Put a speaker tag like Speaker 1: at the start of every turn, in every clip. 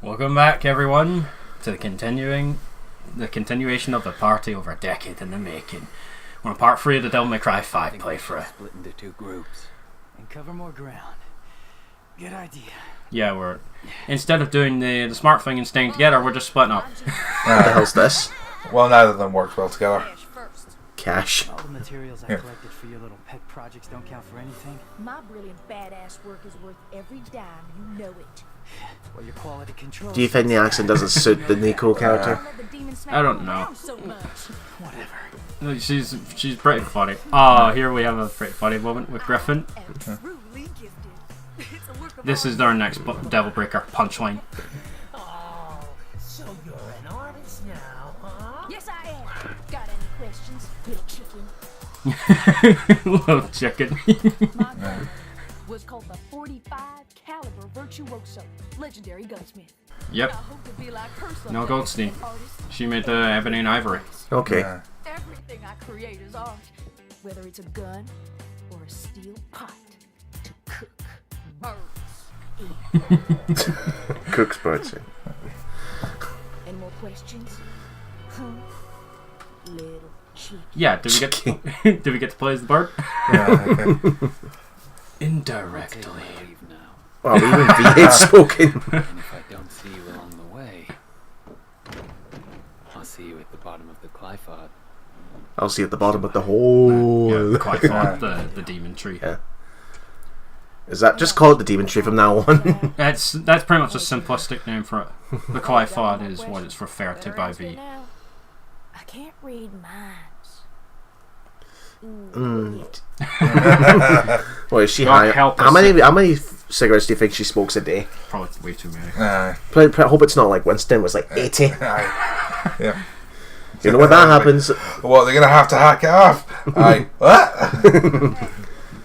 Speaker 1: Welcome back, everyone, to the continuation of the party over a decade in the making. We're on part 3 of the Devil May Cry 5 playthrough.
Speaker 2: Split into 2 groups and cover more ground. Good idea.
Speaker 1: Yeah, we're instead of doing the smart thing and staying together, we're just splitting up.
Speaker 3: What the hell's this?
Speaker 4: Well, neither of them worked well together.
Speaker 3: Cash.
Speaker 2: All the materials I collected for your little pet projects don't count for anything.
Speaker 5: My brilliant badass work is worth every dime, you know it.
Speaker 2: Well, your quality control.
Speaker 3: Do you think the accent doesn't suit the Nico character?
Speaker 1: I don't know.
Speaker 2: Whatever.
Speaker 1: She's pretty funny. Oh, here we have a pretty funny moment with Griffin. This is our next Devil Breaker punchline.
Speaker 6: Oh, so you're an artist now, huh?
Speaker 5: Yes, I am. Got any questions, little chicken?
Speaker 1: Little chicken.
Speaker 5: My gun was called the 45 caliber Virtuoso, legendary gunsmith.
Speaker 1: Yep.
Speaker 5: I hope to be like her someday,
Speaker 1: No Goldstein.
Speaker 5: artist.
Speaker 1: She made the ebony and ivory.
Speaker 3: Okay.
Speaker 4: Yeah.
Speaker 5: Everything I create is art, whether it's a gun or a steel pot to cook birds.
Speaker 3: Cook's birds.
Speaker 5: Any more questions? Huh? Little chicken.
Speaker 1: Yeah, did we get to play as the bird?
Speaker 4: Yeah, okay.
Speaker 1: Indirectly.
Speaker 2: Leave now.
Speaker 3: Oh, even V8 spoken.
Speaker 2: And if I don't see you along the way, I'll see you at the bottom of the Clyphod.
Speaker 3: I'll see at the bottom of the hole.
Speaker 1: Yeah, quite fun. The demon tree.
Speaker 3: Yeah. Is that just call it the demon tree from now on?
Speaker 1: That's pretty much a simplistic name for it. The Clyphod is what it's referred to by V.
Speaker 5: I can't read minds.
Speaker 3: Well, is she
Speaker 1: God
Speaker 3: high?
Speaker 1: help
Speaker 3: How
Speaker 1: us.
Speaker 3: many cigarettes do you think she smokes a day?
Speaker 1: Probably way too many.
Speaker 3: I hope it's not like Winston was like 80.
Speaker 4: Aye. Yeah.
Speaker 3: You know when that happens?
Speaker 4: What, they're going to have to hack it off? Aye. What?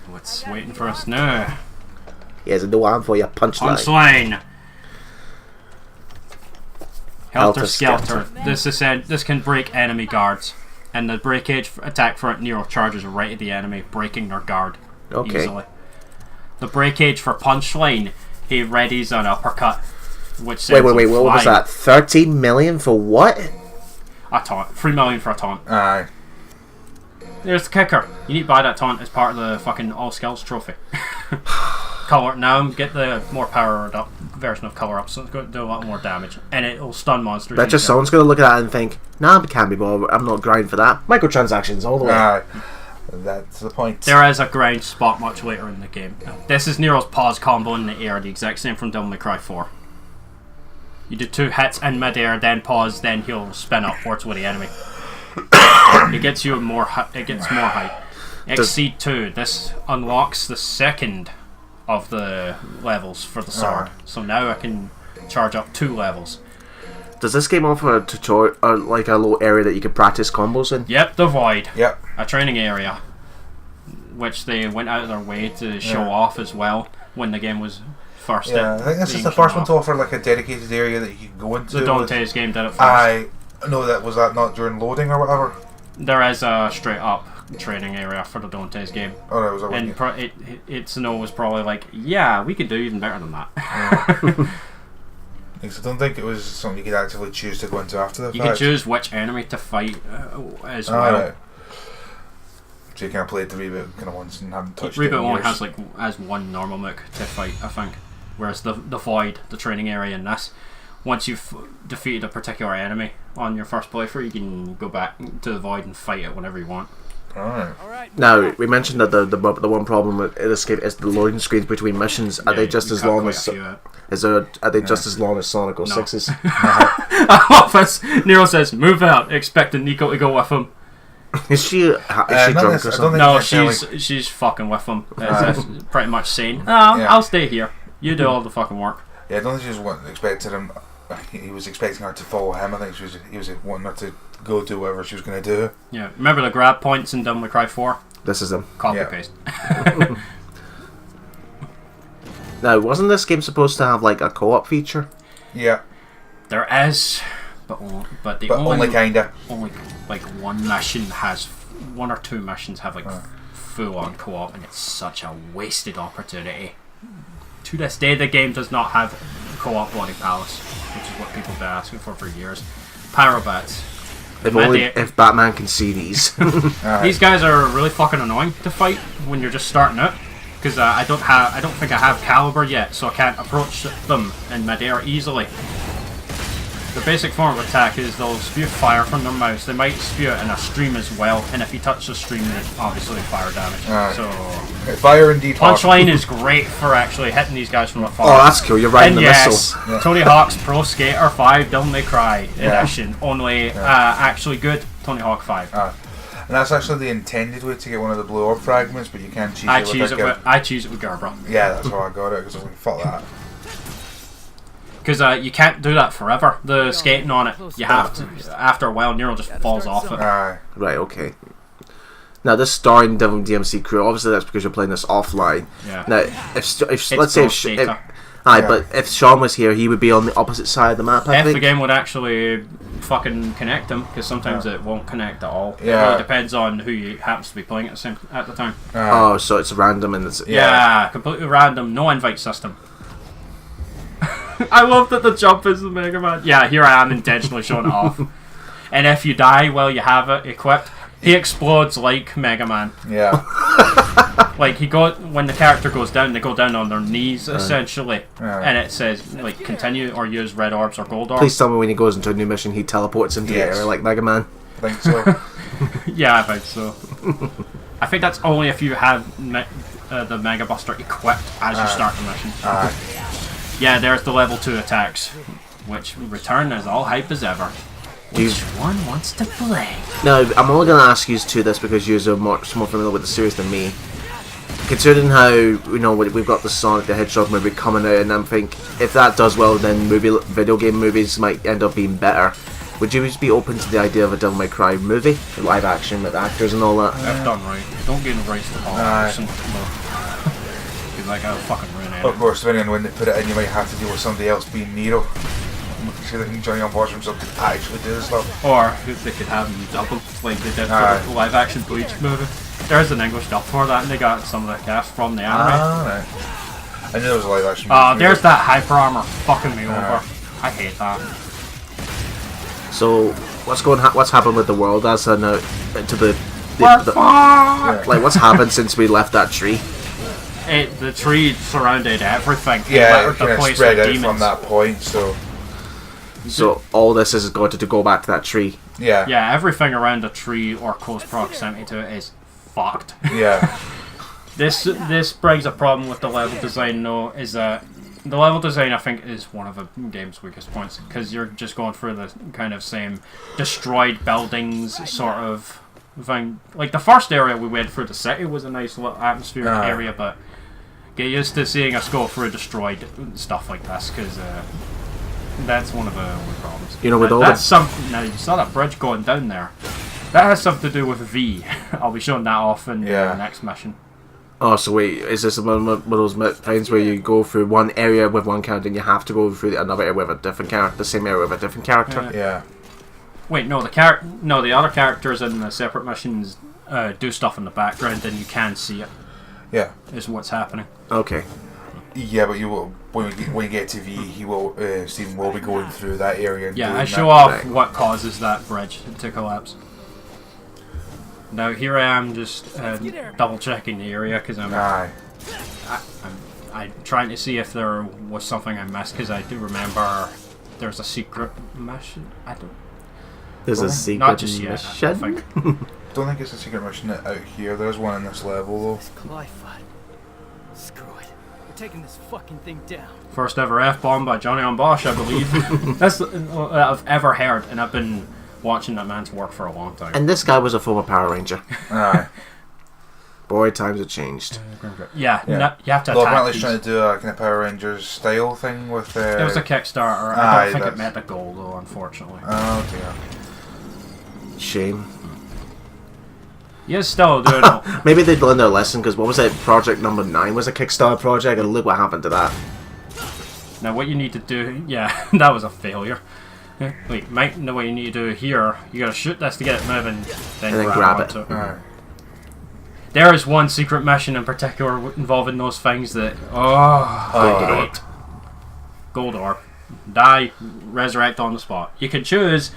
Speaker 1: What's waiting for us now?
Speaker 3: Here's a new arm for your punchline.
Speaker 1: Punchline! Helter
Speaker 3: Helter
Speaker 1: Skelter. This can break enemy guards. And the breakage attack for it, Nero charges right at the enemy, breaking their guard
Speaker 3: Okay.
Speaker 1: easily. The breakage for Punchline, he readies an uppercut, which sends
Speaker 3: Wait,
Speaker 1: him
Speaker 3: what was
Speaker 1: flying.
Speaker 3: that? 13 million for what?
Speaker 1: A taunt. 3 million for a taunt.
Speaker 4: Aye.
Speaker 1: There's the kicker. You need to buy that taunt as part of the fucking All Skills trophy. Color now, get the more powered up version of Color Up, so it's going to do a lot more damage, and it'll stun monsters.
Speaker 3: Bet just someone's going to look at that and think, nah, I can't be bothered. I'm not grinding for that. Microtransactions all the way.
Speaker 4: Aye. That's the point.
Speaker 1: There is a grind spot much later in the game. This is Nero's pause combo in the air, the exact same from Devil May Cry 4. You do 2 hits in mid-air, then pause, then he'll spin upwards with the enemy. It gets you more. It gets more height. Exceed 2. This unlocks the second of the levels for the sword. So now I can charge up 2 levels.
Speaker 3: Does this game offer a tutorial, like a little area that you can practice combos in?
Speaker 1: Yep, the Void.
Speaker 4: Yep.
Speaker 1: A training area, which they went out of their way to show off as well when the game was first.
Speaker 4: Yeah, I think this is
Speaker 1: being
Speaker 4: the first
Speaker 1: shown
Speaker 4: one to
Speaker 1: off.
Speaker 4: offer like a dedicated area that you can go into.
Speaker 1: The Dante's game did it first.
Speaker 4: Aye. No, was that not during loading or whatever?
Speaker 1: There is a straight up training area for the Dante's game.
Speaker 4: Oh, no, was that
Speaker 1: And
Speaker 4: one?
Speaker 1: it's was probably like, yeah, we could do even better than that.
Speaker 4: Because I don't think it was something you could actively choose to go into after the
Speaker 1: You
Speaker 4: fact.
Speaker 1: could choose which enemy to fight as well.
Speaker 4: Right. So you can't play the reboot kind of ones and haven't touched it in
Speaker 1: Reboot only
Speaker 4: years.
Speaker 1: has one normal mook to fight, I think. Whereas the Void, the training area in this, once you've defeated a particular enemy on your first playthrough, you can go back to the Void and fight it whenever you want.
Speaker 4: Alright.
Speaker 3: Now, we mentioned that the one problem with Escape is the loading screens between missions. Are
Speaker 1: Yeah,
Speaker 3: they just
Speaker 1: you
Speaker 3: as
Speaker 1: cut
Speaker 3: long
Speaker 1: quite
Speaker 3: as...
Speaker 1: a few out.
Speaker 3: Are they just as long as Sonic 06's?
Speaker 1: I love this. Nero says, "Move out," expecting Nico to go with him.
Speaker 3: Is she
Speaker 4: not
Speaker 3: drunk
Speaker 4: this-
Speaker 3: or
Speaker 4: I don't
Speaker 3: something?
Speaker 4: think-
Speaker 1: No,
Speaker 4: necessarily.
Speaker 1: she's fucking with him. It's pretty much saying, "Oh,
Speaker 4: Yeah.
Speaker 1: I'll stay here. You do all the fucking work."
Speaker 4: Yeah, I don't think she was expected him. He was expecting her to follow him. I think he was wanting her to go do whatever she was going to do.
Speaker 1: Yeah, remember the grab points in Devil May Cry 4?
Speaker 3: This is them.
Speaker 1: Copy
Speaker 4: Yeah.
Speaker 1: paste.
Speaker 3: Now, wasn't this game supposed to have like a co-op feature?
Speaker 4: Yeah,
Speaker 1: There is, but the
Speaker 4: but only kinda.
Speaker 1: only like one mission has 1 or 2 missions have like full on co-op, and it's such a wasted opportunity. To this day, the game does not have co-op Bloody Palace. which is what people have been asking for years. Pyrobats.
Speaker 3: If Batman can see these.
Speaker 1: These guys are really fucking annoying to fight when you're just starting out. Because I don't think I have caliber yet, so I can't approach them in midair easily. The basic form of attack is they'll spew fire from their mouths. They might spew it in a stream as well, and if you touch the stream, then obviously fire damage. So
Speaker 4: Fire indeed.
Speaker 1: Punchline is great for actually hitting these guys from afar.
Speaker 3: Oh, that's cool. You're riding
Speaker 1: And
Speaker 3: the
Speaker 1: yes,
Speaker 3: missile.
Speaker 1: Tony Hawk's Pro Skater 5 Devil May Cry edition. Only actually good Tony Hawk 5.
Speaker 4: And that's actually the intended way to get one of the blue orb fragments, but you can't choose
Speaker 1: I
Speaker 4: it
Speaker 1: choose
Speaker 4: with
Speaker 1: it with Gerbera.
Speaker 4: Yeah, that's how I got it, because I was like, fuck that.
Speaker 1: Because you can't do that forever. The skating on it, you have to. After a while, Nero just falls off it.
Speaker 4: Aye.
Speaker 3: Right, okay. Now, this starring Devil DMC crew, obviously that's because you're playing this offline.
Speaker 1: Yeah.
Speaker 3: Now, if let's say
Speaker 1: data.
Speaker 3: but if Sean was here, he would be on the opposite side of the map, I
Speaker 1: If the
Speaker 3: think.
Speaker 1: game would actually fucking connect them, because sometimes it won't connect at all.
Speaker 4: Yeah.
Speaker 1: It really depends on who you happens to be playing at the time.
Speaker 3: Oh, so it's random and it's...
Speaker 1: Yeah, completely random, no invite system. I love that the jump is the Mega Man. Yeah, here I am intentionally showing it off. And if you die while you have it equipped, he explodes like Mega Man.
Speaker 4: Yeah.
Speaker 1: Like when the character goes down, they go down on their knees essentially, and it says like continue or use red orbs or gold orbs.
Speaker 3: Please tell me when he goes into a new mission, he teleports into the air like Mega Man.
Speaker 4: I think so.
Speaker 1: Yeah, I think so. I think that's only if you have the Mega Buster equipped as you start the mission. Yeah, there's the level 2 attacks, which return as all hype as ever. Which one wants to play?
Speaker 3: Now, I'm only going to ask you to this because you're much more familiar with the series than me. Considering how, we've got the Sonic the Hedgehog movie coming out, and I'm thinking, if that does well, then video game movies might end up being better. Would you be open to the idea of a Devil May Cry movie? Live action with actors and all that?
Speaker 1: If done right. Don't get in the rights to all person. Be like, I'll fucking ruin it.
Speaker 4: Of course, depending on when they put it in, you might have to deal with somebody else being Nero. So they can Johnny Unbosh himself to actually do this stuff.
Speaker 1: Or they could have them double, like they did for the live action Bleach movie. There's an English dub for that, and they got some of the cast from the anime.
Speaker 4: Right. I knew there was a live action
Speaker 1: Oh, there's that hyper armor fucking me over. I hate that.
Speaker 3: So, what's happened with the world as to the
Speaker 1: Like,
Speaker 3: what's happened since we left that tree?
Speaker 1: The tree surrounded everything.
Speaker 4: Yeah,
Speaker 1: It
Speaker 4: it kind of
Speaker 1: place
Speaker 4: spread
Speaker 1: with
Speaker 4: out
Speaker 1: demons.
Speaker 4: from that point, so...
Speaker 3: So all this is going to go back to that tree.
Speaker 4: Yeah.
Speaker 1: Yeah, everything around a tree or close proximity to it is fucked.
Speaker 4: Yeah.
Speaker 1: This brings a problem with the level design, though, is that the level design, I think, is one of the game's weakest points, because you're just going through the kind of same destroyed buildings sort of thing. Like, the first area we went through, the city, was a nice little atmospheric area, but get used to seeing us go through destroyed stuff like this, because that's one of the only problems.
Speaker 3: With all
Speaker 1: that's something. Now, you saw that bridge going down there. That has something to do with V. I'll be showing that off in the next mission.
Speaker 3: Oh, so wait, is this one of those things where you go through one area with one character and you have to go through another area with a different character, the same area with a different character?
Speaker 4: Yeah.
Speaker 1: Wait, no, the other characters in the separate missions do stuff in the background and you can see it.
Speaker 4: Yeah.
Speaker 1: Is what's happening.
Speaker 3: Okay.
Speaker 4: Yeah, but you will when you get to V, Stephen will be going through that area. And
Speaker 1: Yeah, I
Speaker 4: doing
Speaker 1: show
Speaker 4: that.
Speaker 1: off what causes that bridge to collapse. Now here I am just double checking the area because I'm trying to see if there was something I missed, because I do remember there's a secret mission.
Speaker 3: There's a secret
Speaker 1: not just yet.
Speaker 3: mission?
Speaker 1: I think.
Speaker 4: Don't think it's a secret mission out here. There's one in this level
Speaker 2: Glyphot. Screw it. We're taking this fucking thing down.
Speaker 1: First ever F-bomb by Johnny on Bosch, I believe. That's that I've ever heard, and I've been watching that man's work for a long time.
Speaker 3: And this guy was a former Power Ranger.
Speaker 4: though. Aye.
Speaker 3: Boy, times have changed.
Speaker 1: Yeah. You have to
Speaker 4: Well,
Speaker 1: attack
Speaker 4: apparently
Speaker 1: these.
Speaker 4: he's trying to do a kind of Power Rangers style thing with.
Speaker 1: It was a Kickstarter. I don't think it met the goal, though, unfortunately.
Speaker 4: Oh dear.
Speaker 3: Shame.
Speaker 1: He is still doing it.
Speaker 3: Maybe they'd learn their lesson, because what was it? Project number 9 was a Kickstarter project, and look what happened to that.
Speaker 1: Now, what you need to do... Yeah, that was a failure. Wait, Mike, know what you need to do here. You gotta shoot this to get it moving, then grab it.
Speaker 4: Alright.
Speaker 1: There is one secret mission in particular involving those things that... I hate. Gold orb. die, resurrect on the spot. You can choose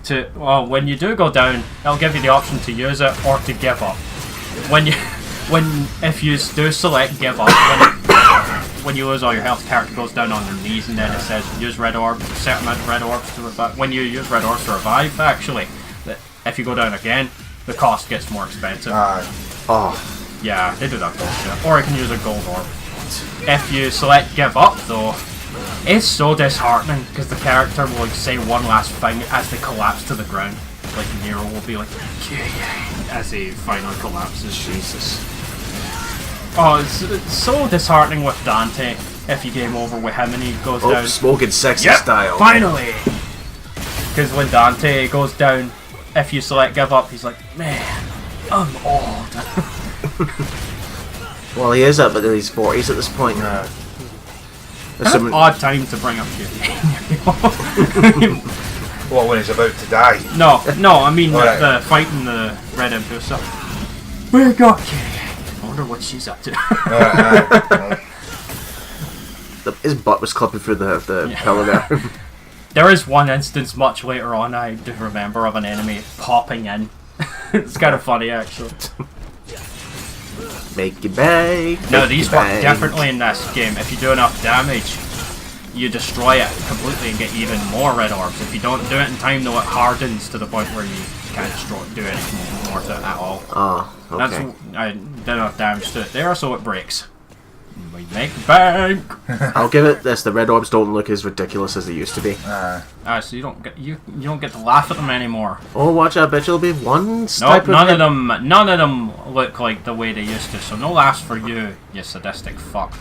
Speaker 1: to, well, when you do go down, it'll give you the option to use it or to give up. If you do select give up, when you lose all your health, the character goes down on their knees, and then it says use red orb, certain amount of red orbs to revive. When you use red orbs to revive, actually, if you go down again, the cost gets more expensive.
Speaker 3: Oh,
Speaker 1: Yeah, they do that bullshit. Or you can use a gold orb. If you select give up, though, it's so disheartening because the character will say one last thing as they collapse to the ground. Like Nero will be like, yeah, as he finally collapses.
Speaker 3: Jesus.
Speaker 1: Oh, it's so disheartening with Dante if you game over with him and he goes
Speaker 3: Oh,
Speaker 1: down.
Speaker 3: smoking sexy
Speaker 1: Yep,
Speaker 3: style.
Speaker 1: finally! Because when Dante goes down, if you select give up, he's like, man, I'm old.
Speaker 3: Well, he is up at his 40s at this point.
Speaker 1: That's an odd time to bring up your
Speaker 4: Well, when he's about to die.
Speaker 1: No, I mean
Speaker 4: Alright.
Speaker 1: the fighting the Red Emperor stuff. We got Kitty. I wonder what she's up to.
Speaker 3: His butt was clipping through the pillar there.
Speaker 1: There is one instance much later on I do remember of an enemy popping in. It's kind of funny actually.
Speaker 3: Make you bang.
Speaker 1: No,
Speaker 3: make
Speaker 1: these
Speaker 3: you
Speaker 1: work
Speaker 3: bang.
Speaker 1: differently in this game. If you do enough damage, you destroy it completely and get even more red orbs. If you don't do it in time, though, it hardens to the point where you can't do anything more to it at all.
Speaker 3: Oh, okay.
Speaker 1: That's I did enough damage to it there, so it breaks. We make bank.
Speaker 3: I'll give it this: the red orbs don't look as ridiculous as they used to be.
Speaker 1: So you don't get to laugh at them anymore.
Speaker 3: Oh, watch out! I bet you'll be one
Speaker 1: Nope,
Speaker 3: type
Speaker 1: none
Speaker 3: of
Speaker 1: of them look like the way they used to. So no laughs for you, you sadistic fuck.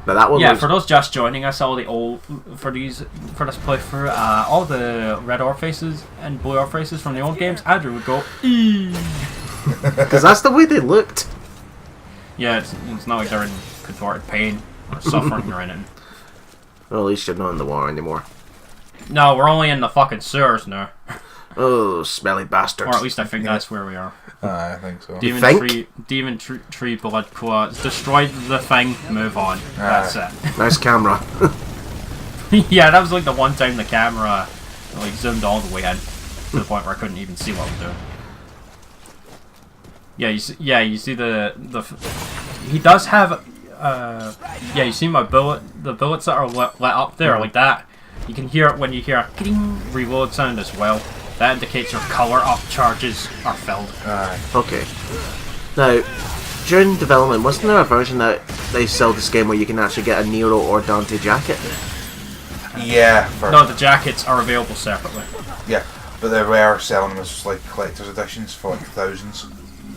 Speaker 3: But that one
Speaker 1: Yeah,
Speaker 3: was
Speaker 1: for those just joining us, all the old for this playthrough, all the red orb faces and blue orb faces from the old games, Andrew would go, eee.
Speaker 3: because that's the way they looked.
Speaker 1: Yeah, it's not like they're in contorted pain or suffering or anything.
Speaker 3: Well, at least you're not in the war anymore.
Speaker 1: No, we're only in the fucking sewers now.
Speaker 3: Oh, smelly bastards!
Speaker 1: Or at least I think that's where we are.
Speaker 4: I think so.
Speaker 1: Demon Tree Blood Quads. Destroyed the thing, move on. That's it.
Speaker 3: Nice camera.
Speaker 1: Yeah, that was like the one time the camera like zoomed all the way in to the point where I couldn't even see what I was doing. Yeah, you see the he does have yeah, you see the bullets that are lit up there like that. You can hear it when you hear a ding reload sound as well. That indicates your color up charges are filled.
Speaker 3: Okay. Now, during development, wasn't there a version that they sell this game where you can actually get a Nero or Dante jacket?
Speaker 4: Yeah.
Speaker 1: No, the jackets are available separately.
Speaker 4: Yeah, but they were selling them as like collector's editions for like thousands.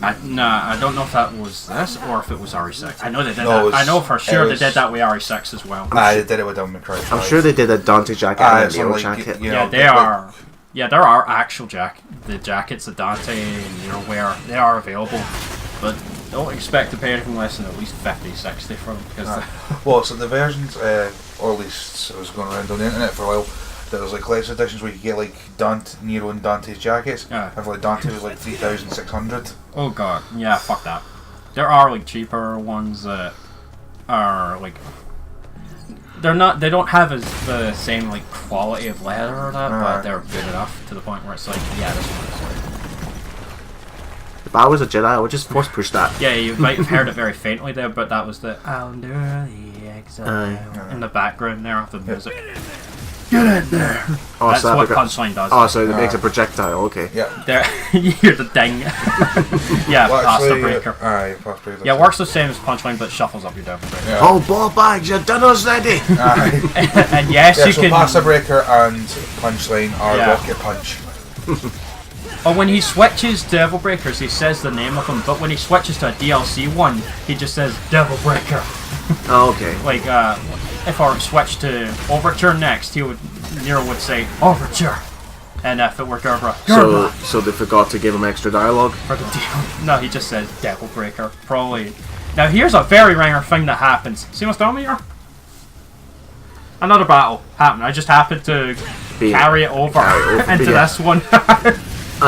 Speaker 1: I don't know if that was this or if it was RE6. I know they did
Speaker 4: No,
Speaker 1: that. I know for sure they
Speaker 4: was-
Speaker 1: did that with RE6 as well.
Speaker 4: They did it with Devil May Cry.
Speaker 3: I'm sure they did a Dante jacket and
Speaker 4: it's
Speaker 3: a Nero
Speaker 4: like,
Speaker 3: jacket.
Speaker 4: you know,
Speaker 1: Yeah, they
Speaker 4: like-
Speaker 1: are. Yeah, there are actual the jackets that Dante and Nero wear. They are available, but don't expect to pay anything less than at least 50, 60 for them because
Speaker 4: Well, so the versions, or at least I was going around on the internet for a while, there was like collector's editions where you could get like Nero and Dante's jackets.
Speaker 1: Yeah.
Speaker 4: And for like Dante was like 3,600.
Speaker 1: oh god, yeah, fuck that. There are like cheaper ones that are like they don't have the same like quality of leather or that, but they're good enough to the point where it's like, yeah, this one is like,
Speaker 3: If I was a Jedi, I would just force push that.
Speaker 1: yeah, you might have heard it very faintly there, but that was the under the exile in the background there of the music. Get in there.
Speaker 3: Oh,
Speaker 1: That's
Speaker 3: so
Speaker 1: what
Speaker 3: that
Speaker 1: Punchline does.
Speaker 3: Oh, so it makes a projectile. Okay.
Speaker 4: Yeah.
Speaker 1: There, you hear the ding. Yeah,
Speaker 4: Well,
Speaker 1: Pasta
Speaker 4: actually,
Speaker 1: Breaker.
Speaker 4: Pasta Breaker.
Speaker 1: Yeah, it works the same as Punchline, but shuffles up your down breaker.
Speaker 4: Yeah.
Speaker 3: Oh, ball bags, your dinner's ready.
Speaker 1: And yes,
Speaker 4: Yeah,
Speaker 1: you
Speaker 4: so
Speaker 1: can.
Speaker 4: Pasta Breaker and Punchline are
Speaker 1: Yeah.
Speaker 4: Rocket Punch.
Speaker 1: Oh, when he switches Devil Breakers, he says the name of them, but when he switches to a DLC one, he just says Devil Breaker.
Speaker 3: Oh, okay.
Speaker 1: Like, if I were to switch to Overture next, Nero would say Overture. And if it were Gerber,
Speaker 3: So they forgot to give him extra dialogue.
Speaker 1: for the deal. No, he just says Devil Breaker. Probably. Now, here's a very rare thing that happens. See what's down here? Another battle happened. I just happened to carry it over into
Speaker 3: yeah.
Speaker 1: this one.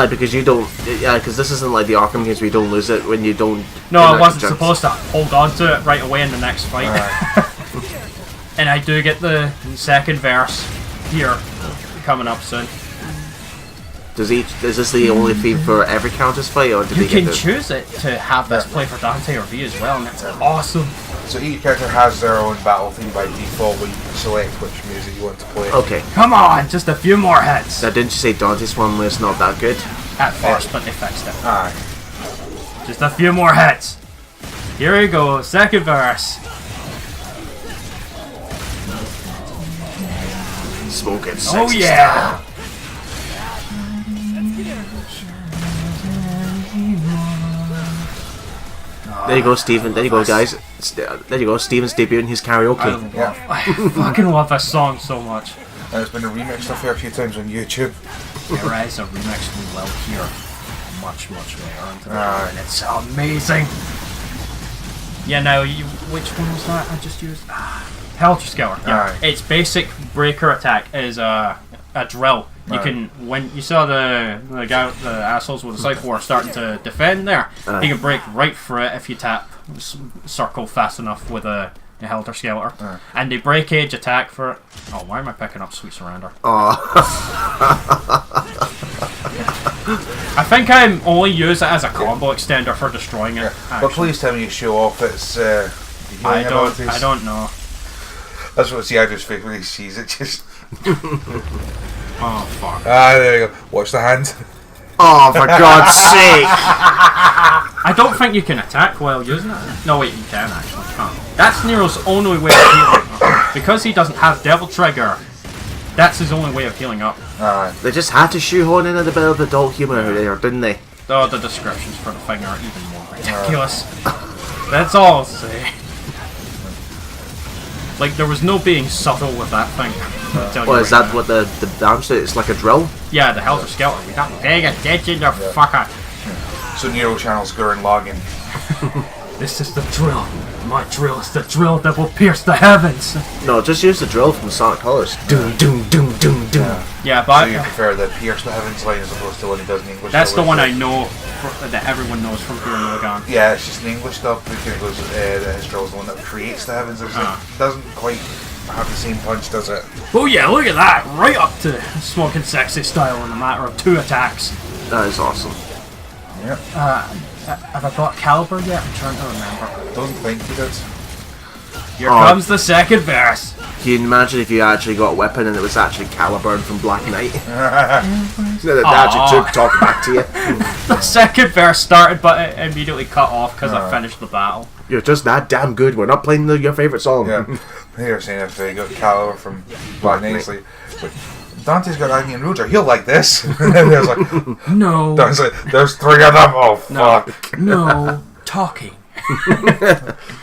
Speaker 3: Because you don't. Yeah, because this isn't like the Arkham games where you don't lose it when you don't.
Speaker 1: No, I
Speaker 3: do
Speaker 1: wasn't
Speaker 3: extra jumps.
Speaker 1: supposed to hold on to it right away in the next fight. And I do get the second verse here coming up soon.
Speaker 3: Is this the only theme for every Countess fight, or did
Speaker 1: You
Speaker 3: they get
Speaker 1: can
Speaker 3: the...
Speaker 1: choose it to have this play for Dante or V as well, and that's awesome.
Speaker 4: So each character has their own battle theme by default, but you can select which music you want to play.
Speaker 3: Okay.
Speaker 1: Come on, just a few more hits.
Speaker 3: Now, didn't you say Dante's one was not that good?
Speaker 1: At first, but they fixed it.
Speaker 4: Aye.
Speaker 1: Just a few more hits. Here we go, second verse.
Speaker 3: Smoking sexy
Speaker 1: Oh yeah!
Speaker 3: There you go, Stephen. There you go, guys. There you go, Stephen's debuting his karaoke.
Speaker 1: I fucking love this song so much.
Speaker 4: And it's been remixed a fair few times on YouTube.
Speaker 1: There is a remix we will hear much later into the
Speaker 4: Aye.
Speaker 1: and it's amazing. Yeah, now, which one was that I just used? Helter Skelter. Yeah.
Speaker 4: Aye.
Speaker 1: Its basic breaker attack is a drill. You
Speaker 4: Aye.
Speaker 1: can, when you saw the assholes with the Cycle War starting to defend there,
Speaker 3: Aye.
Speaker 1: you can break right through it if you tap circle fast enough with a Helter Skelter.
Speaker 4: Aye.
Speaker 1: And the breakage attack for it. Oh, why am I picking up Sweet Surrender? I think I only use it as a combo extender for destroying it.
Speaker 4: Yeah. But
Speaker 1: actually.
Speaker 4: please tell me you show off its healing abilities.
Speaker 1: I don't know.
Speaker 4: That's what Ciadra's face when he sees it. Just
Speaker 1: Oh fuck.
Speaker 4: there you go. Watch the hand.
Speaker 3: Oh, for God's sake!
Speaker 1: I don't think you can attack while using it. No wait, you can actually. Oh. That's Nero's only way of healing. Because he doesn't have Devil Trigger, that's his only way of healing up.
Speaker 4: Aye.
Speaker 3: They just had to shoehorn in a bit of adult humour there, didn't they?
Speaker 1: Oh, the descriptions for the thing are even more ridiculous. That's all I'll say. Like, there was no being subtle with that thing. I'll tell you
Speaker 3: Well, is
Speaker 1: right
Speaker 3: that
Speaker 1: now.
Speaker 3: what the dance is? It's like a drill?
Speaker 1: Yeah, the Helter Skelter. You're not paying attention, you fucker.
Speaker 4: So Nero channels Gurren Lagann.
Speaker 1: This is the drill. My drill is the drill that will pierce the heavens.
Speaker 3: No, just use the drill from Sonic Colors. Doom, doom, doom, doom, doom.
Speaker 1: Yeah,
Speaker 4: So
Speaker 1: but
Speaker 4: you prefer the Pierce the Heavens line as opposed to what he does in English?
Speaker 1: that's the
Speaker 4: dub,
Speaker 1: one I
Speaker 4: which-
Speaker 1: know that everyone knows from Gurren Lagann.
Speaker 4: Yeah, it's just an English stuff. Because it goes, his drill is the one that creates the heavens. It doesn't quite have the same punch, does it?
Speaker 1: Oh yeah, look at that! Right up to Smoking Sexy style in a matter of 2 attacks.
Speaker 3: That is awesome.
Speaker 4: Yep.
Speaker 1: Have I bought Caliber yet? I'm trying to remember.
Speaker 4: Don't think he did.
Speaker 1: Here
Speaker 3: Oh.
Speaker 1: comes the second verse.
Speaker 3: Can you imagine if you actually got a weapon and it was actually Caliburn from Black Knight? They actually talk back to you.
Speaker 1: The second verse started, but it immediately cut off because I finished the battle.
Speaker 3: You're just that damn good. We're not playing your favourite song.
Speaker 4: Yeah. They were saying if they got Caliber from Black Knight, it's like, Dante's got Agni and Roger, he'll like this. And then there's like,
Speaker 1: No.
Speaker 4: Dante's like, there's 3 of them. Oh, fuck.
Speaker 1: No talking.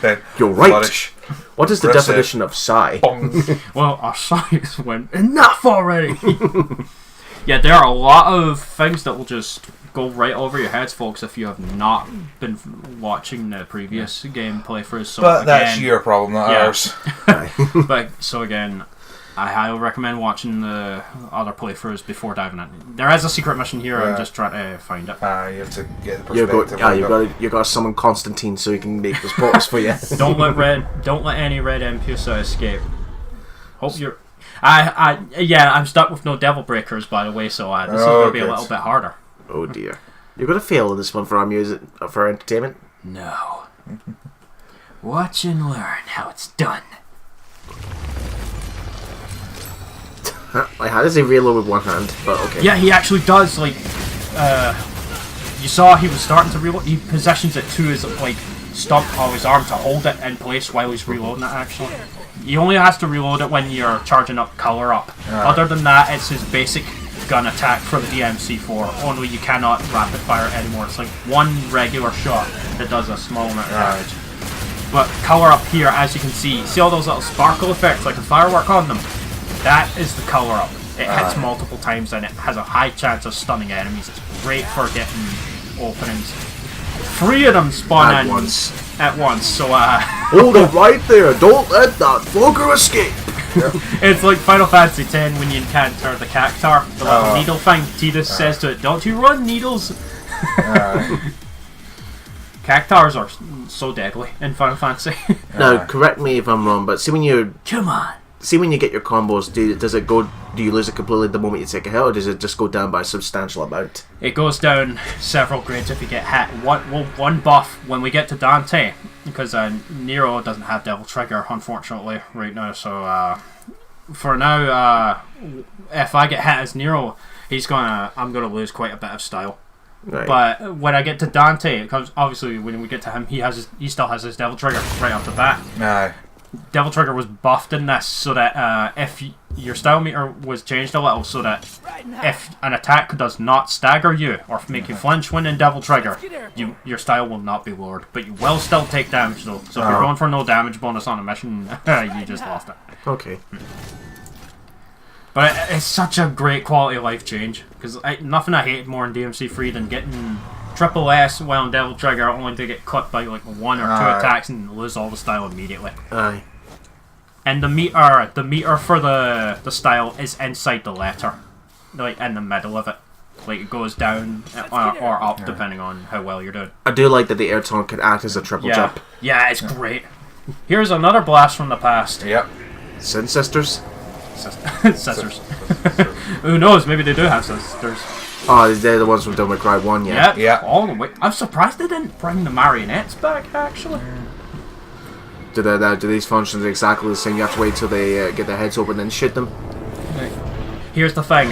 Speaker 4: Then,
Speaker 3: You're right.
Speaker 4: flourish.
Speaker 3: What is the
Speaker 4: Press it.
Speaker 3: definition of sigh?
Speaker 4: Bong.
Speaker 1: Well, our science went enough already. Yeah, there are a lot of things that will just go right over your heads, folks, if you have not been watching the previous game playthroughs. So
Speaker 4: But
Speaker 1: again,
Speaker 4: that's your problem, not
Speaker 1: yeah.
Speaker 4: ours.
Speaker 1: But so again, I highly recommend watching the other playthroughs before diving in. There is a secret mission here. I'm
Speaker 4: Yeah.
Speaker 1: just trying to find it.
Speaker 4: You have to get the
Speaker 3: You've
Speaker 4: perspective.
Speaker 3: got,
Speaker 4: of it.
Speaker 3: you got to summon Constantine so he can make those portals for you.
Speaker 1: Don't let any red Impusa escape. Hope you're. I'm stuck with no devil breakers, by the way. So this is going to be a
Speaker 4: good.
Speaker 1: little bit harder.
Speaker 3: Oh dear. You're going to fail in this one for our music, for entertainment.
Speaker 1: No. Watch and learn how it's done.
Speaker 3: Like, how does he reload with one hand? But okay.
Speaker 1: Yeah, he actually does. Like, you saw he was starting to reload. He positions it to his stump of his arm to hold it in place while he's reloading it. Actually, he only has to reload it when you're charging up color up. Other than that, it's his basic gun attack for the DMC4. Only you cannot rapid fire it anymore. It's like one regular shot that does a small amount of damage. But color up here, as you can see all those little sparkle effects like a firework on them? That is the color up. It hits multiple times and it has a high chance of stunning enemies. It's great for getting openings. 3 of them spawn
Speaker 3: At
Speaker 1: in
Speaker 3: once.
Speaker 1: at once, so
Speaker 3: Hold it right there. Don't let that fucker escape.
Speaker 1: it's like Final Fantasy X when you encounter the cactar, the little needle thing. Tidus says to it, "Don't you run, needles." Cactars are so deadly in Final Fantasy.
Speaker 3: Now, correct me if I'm wrong, but see when you
Speaker 1: Come on.
Speaker 3: get your combos, do you lose it completely the moment you take a hit, or does it just go down by a substantial amount?
Speaker 1: It goes down several grades if you get hit. One buff when we get to Dante, because Nero doesn't have Devil Trigger, unfortunately, right now. So for now, if I get hit as Nero, I'm gonna lose quite a bit of style.
Speaker 3: Right.
Speaker 1: But when I get to Dante, because obviously when we get to him, he still has his Devil Trigger right off the bat.
Speaker 4: Aye.
Speaker 1: Devil Trigger was buffed in this so that if your style meter was changed a little, so that if an attack does not stagger you or make you flinch when in Devil Trigger, your style will not be lowered, but you will still take damage though. So if you're going for no damage bonus on a mission, you just lost it.
Speaker 3: Okay.
Speaker 1: But it's such a great quality of life change, because nothing I hated more in DMC3 than getting triple S while on Devil Trigger only to get cut by like one or two attacks and lose all the style immediately.
Speaker 3: Aye.
Speaker 1: And the meter for the style is inside the letter, like in the middle of it. Like it goes down or up depending on how well you're doing.
Speaker 3: I do like that the air taunt can act as a triple jump.
Speaker 1: Yeah, it's great. Here's another blast from the past.
Speaker 4: Yep.
Speaker 3: Sin Sisters?
Speaker 1: Sisters. Who knows? Maybe they do have sisters.
Speaker 3: Oh, they're the ones from Devil May Cry 1, yeah.
Speaker 1: Yep.
Speaker 4: Yeah.
Speaker 1: All the way. I'm surprised they didn't bring the marionettes back, actually.
Speaker 3: Do these functions exactly the same? You have to wait till they get their heads open and then shoot them?
Speaker 1: Here's the thing.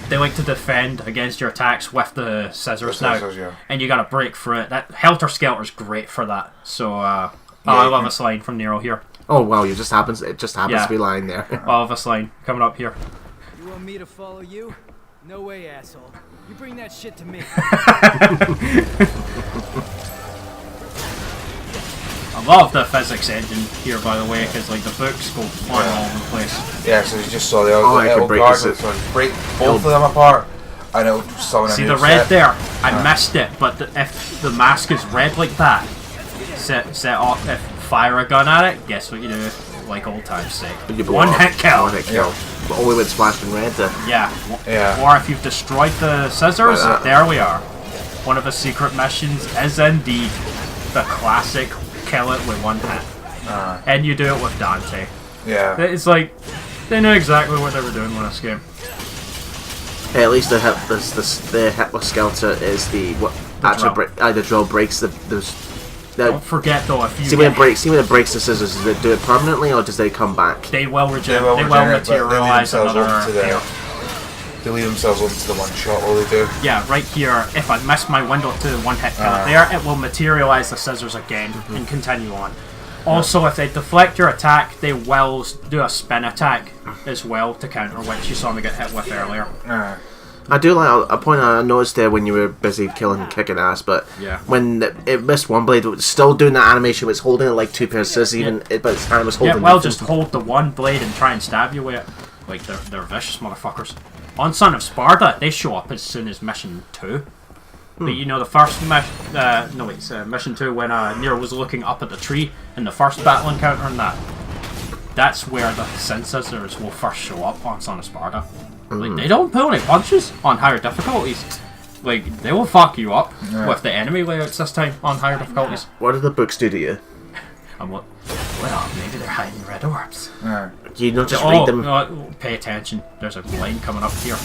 Speaker 1: They like to defend against your attacks with the scissors now.
Speaker 4: Yeah.
Speaker 1: And you gotta break through it. That Helter Skelter's great for that. So, I love a slide from Nero here.
Speaker 3: Oh wow, it just happens to be lying there.
Speaker 1: Love a line coming up here.
Speaker 2: You want me to follow you? No way, asshole. You bring that shit to me.
Speaker 1: I love the physics engine here, by the way, because like the books go flying all over the place.
Speaker 4: Yeah, so you just saw
Speaker 3: I could break
Speaker 4: break both of them apart, and it'll summon a
Speaker 1: See
Speaker 4: new
Speaker 1: the red
Speaker 4: set.
Speaker 1: there? I missed it, but if the mask is red like that, set off. If fire a gun at it, guess what you do? Like old times say, one hit kill.
Speaker 3: One hit kill. But only when it's flashed in red then.
Speaker 1: Yeah.
Speaker 4: Yeah.
Speaker 1: Or if you've destroyed the scissors, there we are. One of the secret missions is indeed the classic kill it with one hit. And you do it with Dante.
Speaker 4: Yeah.
Speaker 1: It's like, they knew exactly what they were doing with this game.
Speaker 3: Hey, at least the Hitless Skelter is the drill breaks the
Speaker 1: Don't forget though, if you
Speaker 3: see when it breaks the scissors, does it do it permanently or does they come back?
Speaker 1: they will
Speaker 4: They will
Speaker 1: materialize
Speaker 4: themselves
Speaker 1: another
Speaker 4: open to the. They leave themselves open to the one shot while they do.
Speaker 1: Yeah, right here, if I miss my window to one hit kill there, it will materialize the scissors again and continue on. Also, if they deflect your attack, they will do a spin attack as well to counter, which you saw me get hit with earlier.
Speaker 3: I do like a point I noticed there when you were busy kicking ass, but when it missed one blade, it was still doing that animation. It was holding it like two pairs of scissors, but its hand was holding.
Speaker 1: Yeah, well, just hold the one blade and try and stab you with it. Like they're vicious motherfuckers. On Son of Sparta, they show up as soon as Mission 2. But you know the first Mission 2 when Nero was looking up at the tree in the first battle encounter and that's where the Sin Scissors will first show up on Son of Sparta. Like, they don't pull any punches on higher difficulties. Like, they will fuck you up with the enemy layouts this time on higher difficulties.
Speaker 3: What did the books do to you?
Speaker 1: I'm like, well, maybe they're hiding red orbs.
Speaker 3: You don't just read them.
Speaker 1: No, pay attention. There's a line coming up here.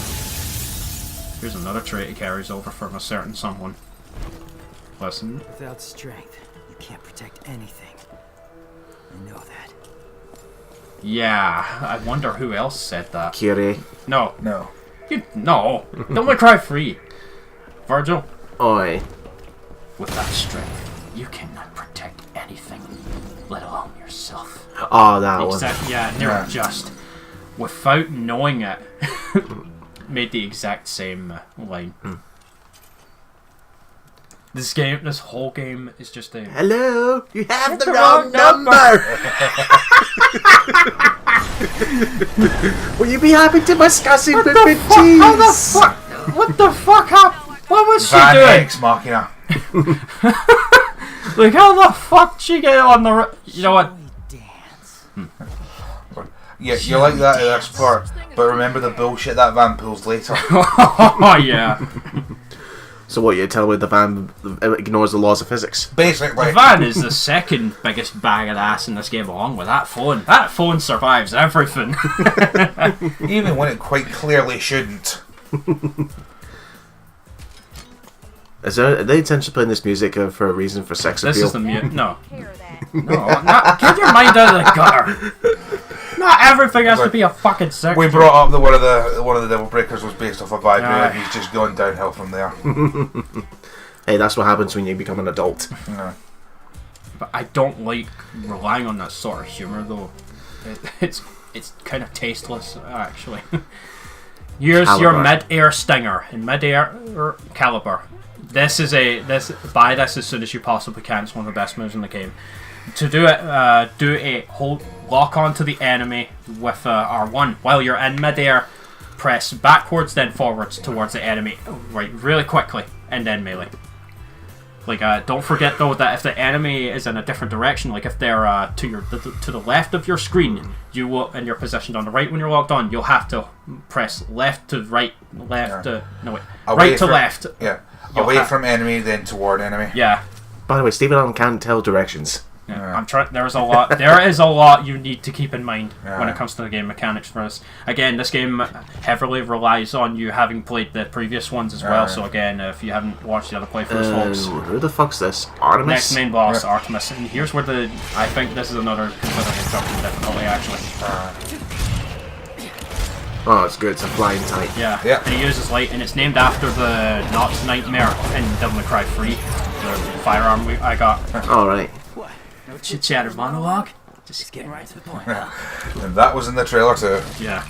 Speaker 1: Here's another trait he carries over from a certain someone. Listen.
Speaker 2: Without strength, you can't protect anything. I know that.
Speaker 1: Yeah, I wonder who else said that.
Speaker 3: Kyrie.
Speaker 1: No.
Speaker 4: No.
Speaker 1: No. Don't cry free. Virgil.
Speaker 3: Oi.
Speaker 1: Without strength, you cannot protect anything, let alone yourself.
Speaker 3: Oh, that one.
Speaker 1: Yeah, Nero just, without knowing it, made the exact same line. This whole game is just a...
Speaker 3: Hello, you have the wrong number! Will you be happy to discuss it with cheese?
Speaker 1: How the fuck? What the fuck happened? What was she
Speaker 4: Van
Speaker 1: doing?
Speaker 4: Hex Machina.
Speaker 1: Like, how the fuck did she get on the... You know what?
Speaker 2: Dance.
Speaker 4: Yeah, you like that in this part, but remember the bullshit that van pulls later.
Speaker 1: Oh, yeah.
Speaker 3: So what, you're telling me the van ignores the laws of physics?
Speaker 4: Basically.
Speaker 1: The van is the second biggest bag of ass in this game, along with that phone. That phone survives everything.
Speaker 4: Even when it quite clearly shouldn't.
Speaker 3: Are they intentionally playing this music for a reason, for sex appeal?
Speaker 1: This is the mute. No.
Speaker 5: Care of that.
Speaker 1: No, get your mind out of the gutter. Not everything has to be a fucking sex.
Speaker 4: We brought up that one of the Devil Breakers was based off a vibe,
Speaker 1: Aye.
Speaker 4: and he's just gone downhill from there.
Speaker 3: Hey, that's what happens when you become an adult.
Speaker 4: Yeah.
Speaker 1: But I don't like relying on that sort of humor, though. It's kind of tasteless, actually. Here's your
Speaker 3: Caliber.
Speaker 1: mid-air stinger in mid-air caliber. Buy this as soon as you possibly can. It's one of the best moves in the game. To do it, do a hold lock onto the enemy with R1 while you're in mid-air. Press backwards, then forwards towards the enemy, right, really quickly, and then melee. Like, don't forget though that if the enemy is in a different direction, like if they're to the left of your screen, you will, and you're positioned on the right when you're locked on, you'll have to press left to right, right to left.
Speaker 4: Yeah.
Speaker 1: You'll
Speaker 4: Away
Speaker 1: have-
Speaker 4: from enemy, then toward enemy.
Speaker 1: Yeah.
Speaker 3: By the way, Stephen Allen can't tell directions.
Speaker 1: I'm trying. There is a lot you need to keep in mind when
Speaker 4: Yeah.
Speaker 1: it comes to the game mechanics for us. Again, this game heavily relies on you having played the previous ones as well.
Speaker 4: Yeah.
Speaker 1: So again, if you haven't watched the other playthroughs, folks,
Speaker 3: Who the fuck's this? Artemis?
Speaker 1: next main boss,
Speaker 4: Yeah.
Speaker 1: Artemis, and here's where I think this is another completely constructed difficulty actually.
Speaker 3: Oh, it's good. It's a flying type.
Speaker 1: Yeah.
Speaker 4: Yeah.
Speaker 1: And he uses light, and it's named after the Notch Nightmare in Devil May Cry 3, the firearm I got.
Speaker 3: Alright.
Speaker 2: What? No
Speaker 1: Chit chatter monologue.
Speaker 2: Just getting right to the point.
Speaker 4: And that was in the trailer too.
Speaker 1: Yeah.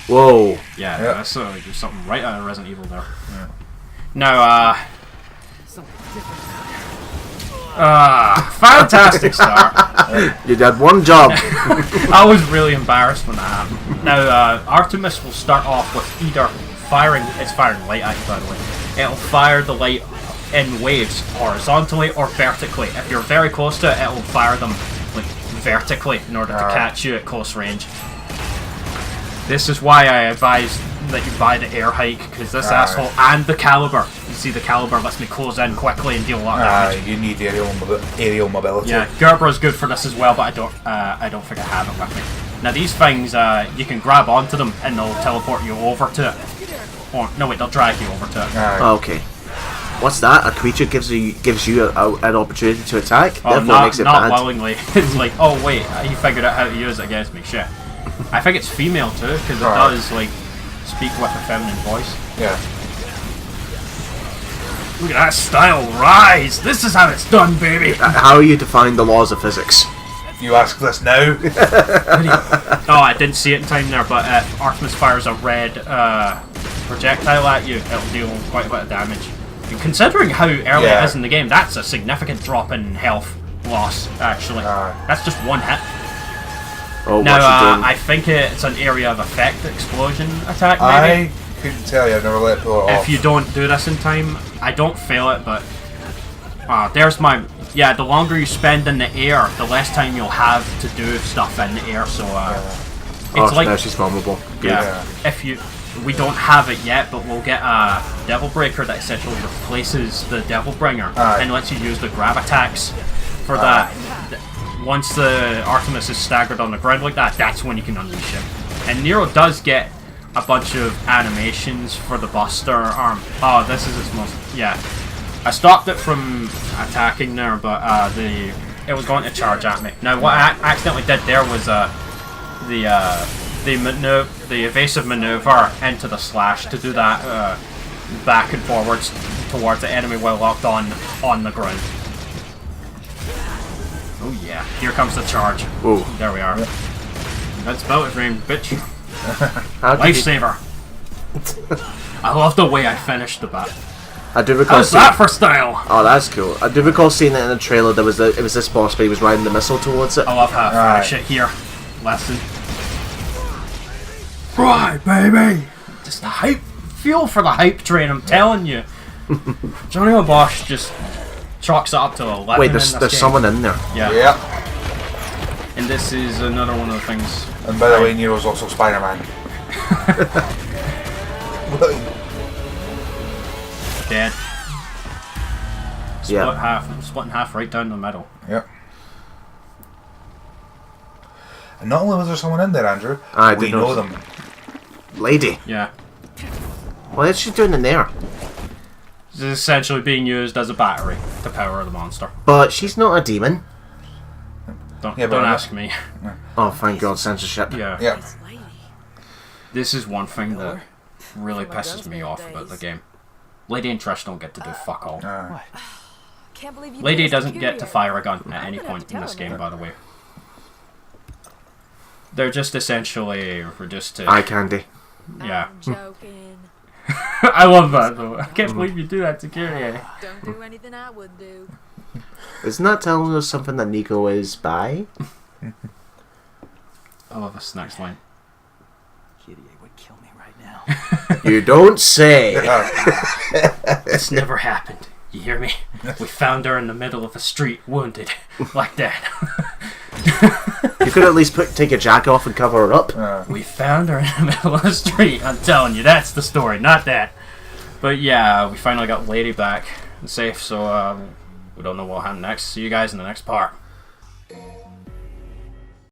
Speaker 3: Whoa.
Speaker 1: Yeah,
Speaker 4: Yeah.
Speaker 1: that's there's something right out of Resident Evil there. Now, fantastic start.
Speaker 3: You did one job.
Speaker 1: I was really embarrassed when that happened. Now, Artemis will start off with either it's firing light at you, by the way. It'll fire the light in waves, horizontally or vertically. If you're very close to it, it'll fire them like vertically in order to catch you at close range. This is why I advise that you buy the air hike, because this asshole and the caliber. You see, the caliber lets me close in quickly and deal a lot of damage.
Speaker 4: You need aerial mobility.
Speaker 1: Yeah, Gerber is good for this as well, but I don't think I have it with me. Now these things, you can grab onto them and they'll teleport you over to it. Or no, wait, they'll drag you over to it.
Speaker 3: Okay. What's that? A creature gives you an opportunity to attack?
Speaker 1: Oh,
Speaker 3: Therefore makes it
Speaker 1: not
Speaker 3: bad.
Speaker 1: willingly. It's like, oh wait, he figured out how to use it against me. Shit. I think it's female too, because it does like speak with a feminine voice.
Speaker 4: Yeah.
Speaker 1: Look at that style rise! This is how it's done, baby!
Speaker 3: How are you define the laws of physics?
Speaker 4: You ask this now.
Speaker 1: Oh, I didn't see it in time there, but if Artemis fires a red projectile at you, it'll deal quite a bit of damage. And considering how early it is in the game, that's a significant drop in health loss, actually. That's just one hit.
Speaker 3: Oh,
Speaker 1: Now,
Speaker 3: what's he doing?
Speaker 1: I think it's an area of effect explosion attack, maybe?
Speaker 4: I couldn't tell you. I've never let it pull it off.
Speaker 1: If you don't do this in time, I don't fail it, but there's my... Yeah, the longer you spend in the air, the less time you'll have to do stuff in the air, so it's like...
Speaker 3: now she's vulnerable. Good.
Speaker 1: Yeah, we don't have it yet, but we'll get a Devil Breaker that essentially replaces the Devil Bringer and lets you use the grab attacks for that. Once the Artemis is staggered on the ground like that, that's when you can unleash it. And Nero does get a bunch of animations for the Buster arm. Oh, this is its most... Yeah. I stopped it from attacking there, but it was going to charge at me. Now, what I accidentally did there was the evasive maneuver into the slash to do that back and forwards towards the enemy while locked on the ground. Oh yeah, here comes the charge.
Speaker 3: Whoa.
Speaker 1: There we are. That's about it, Rain, bitch.
Speaker 3: How did he-
Speaker 1: Lifesaver. I love the way I finished the bat.
Speaker 3: I do recall
Speaker 1: How's
Speaker 3: seeing...
Speaker 1: that for style?
Speaker 3: Oh, that's cool. I do recall seeing it in the trailer. It was this boss, but he was riding the missile towards it.
Speaker 1: I love how I finish it here. Lesson. Right, baby. Just the hype. Feel for the hype train, I'm telling you. Johnny O'Bosh just chalks it up to 11.
Speaker 3: Wait,
Speaker 1: in
Speaker 3: there's
Speaker 1: this game.
Speaker 3: someone in there.
Speaker 1: Yeah.
Speaker 4: Yeah.
Speaker 1: And this is another one of the things.
Speaker 4: And by the way, Nero's also Spider-Man.
Speaker 1: dead.
Speaker 3: Yeah.
Speaker 1: Split in half right down the middle.
Speaker 4: Yep. And not only was there someone in there, Andrew,
Speaker 3: I
Speaker 4: we
Speaker 3: did
Speaker 4: know
Speaker 3: notice.
Speaker 4: them.
Speaker 3: Lady.
Speaker 1: Yeah.
Speaker 3: What is she doing in there?
Speaker 1: This is essentially being used as a battery to power the monster.
Speaker 3: But she's not a demon.
Speaker 1: Don't,
Speaker 4: Yeah, but
Speaker 1: don't
Speaker 4: I'm
Speaker 1: ask me.
Speaker 3: Oh, thank God, censorship.
Speaker 1: Yeah.
Speaker 4: Yeah.
Speaker 1: This is one thing that really pisses me off about the game. Lady and Trish don't get to do fuck all.
Speaker 5: Can't believe you
Speaker 1: Lady
Speaker 5: did this
Speaker 1: doesn't get to
Speaker 5: Kyria.
Speaker 1: fire a gun at
Speaker 5: I'm
Speaker 1: any
Speaker 5: gonna have
Speaker 1: point
Speaker 5: to
Speaker 1: in
Speaker 5: tell
Speaker 1: this
Speaker 5: him
Speaker 1: game,
Speaker 5: that.
Speaker 1: by the way. They're just essentially reduced to...
Speaker 3: Eye candy.
Speaker 1: Yeah.
Speaker 5: I'm joking.
Speaker 1: I love that though. I can't believe you do that to Kyrie.
Speaker 5: Don't do anything I would do.
Speaker 3: Isn't that telling us something that Nico is bi?
Speaker 1: I love this next line.
Speaker 2: Kyrie would kill me right now.
Speaker 3: You don't say.
Speaker 1: This never happened. You hear me? We found her in the middle of the street, wounded. Like that.
Speaker 3: You could at least take your jacket off and cover her up.
Speaker 1: We found her in the middle of the street. I'm telling you, that's the story, not that. But yeah, we finally got Lady back and safe, so we don't know what will happen next. See you guys in the next part.